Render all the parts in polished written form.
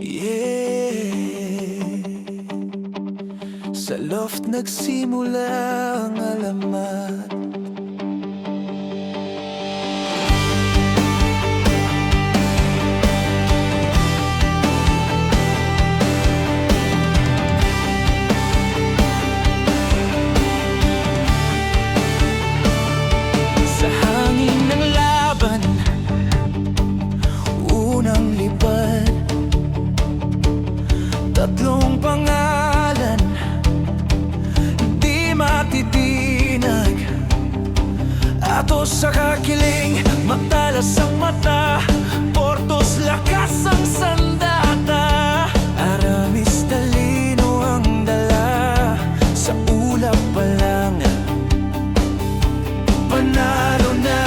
Yeah. Sa loft nagsimula ang alamat. Sa hangin ng laban, unang lipad, tatlong pangalan, di matitinag. Atos sa kakiling, matalas ang mata, portos lakas ang sandata. Aramis talino ang dala, sa ulap pa lang panalo na.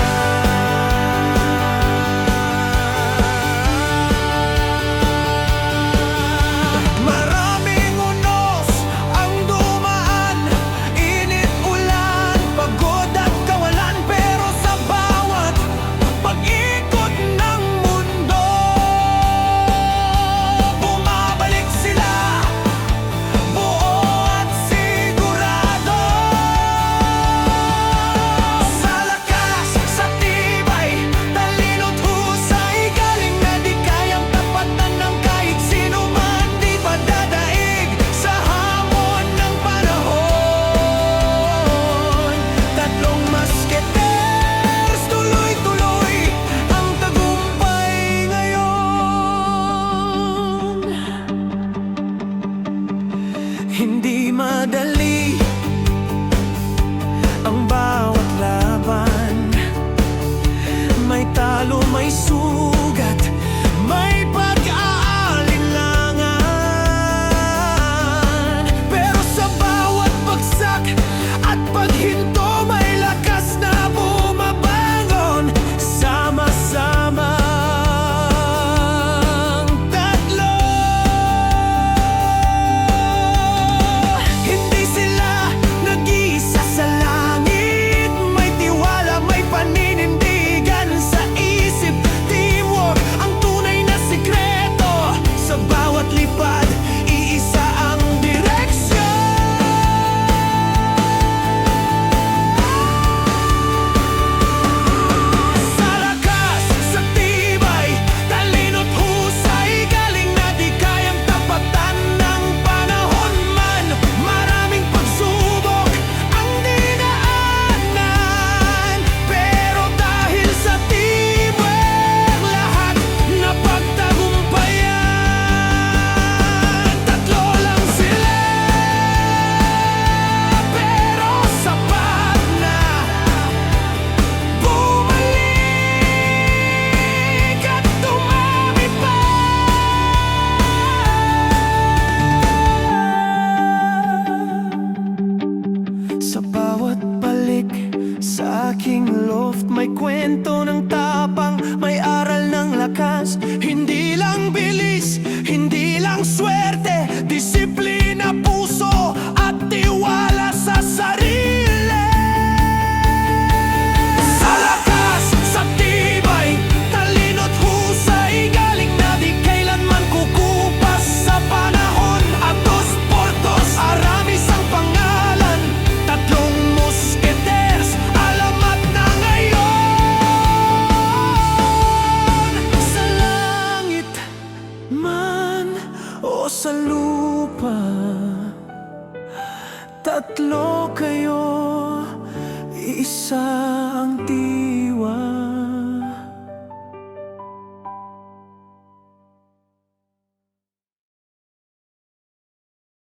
Maraming unos ang dumaan, init, ulan, pagod at kawalan. Pero sa bawat pag-ikot ng mundo, bumabalik sila, buo at sigurado. Sa lakas, sa tibay, talino't husay, galing na di kayang tapatan ng kahit sino man. Di pa dadaig sa hamon ng panahon. Tatlong masketers, tuloy-tuloy ang tagumpay ngayon. Hindi madali ang bawat laban, may talo, may sugat, may pag-aalinlangan. Pero sa bawat bagsak at paghinto, may lakas na bumabangon. Sama-sama ang tatlo. Hindi sila nag-iisa sa langit, may tiwala, may paninindigan sa isip. Teamwork ang tunay na sikreto, sa bawat lipad, iisa ang direksyon. Sa lakas, sa tibay, talino't husay, galing na di kayang tapatan ng panahon man. Maraming pagsubok ang dinaanan, pero dahil sa teamwork, lahat napagtagumpayan. Tatlo lang sila, pero sapat na bumalik at dumami pa. Sa bawat balik sa aking loft, may kwento ng tapang, may aral ng lakas. Hindi lang bilis, hindi lang swerte, disiplina, puso at tiwala sa sarili. Sa lakas, sa tibay, talino't husay, galing na di kailanman kukupas sa panahon. Atos, portos, aramis ang pangalan, tatlong musketers, alamat na ngayon. Sa langit man o sa lupa, tatlo kayo, isa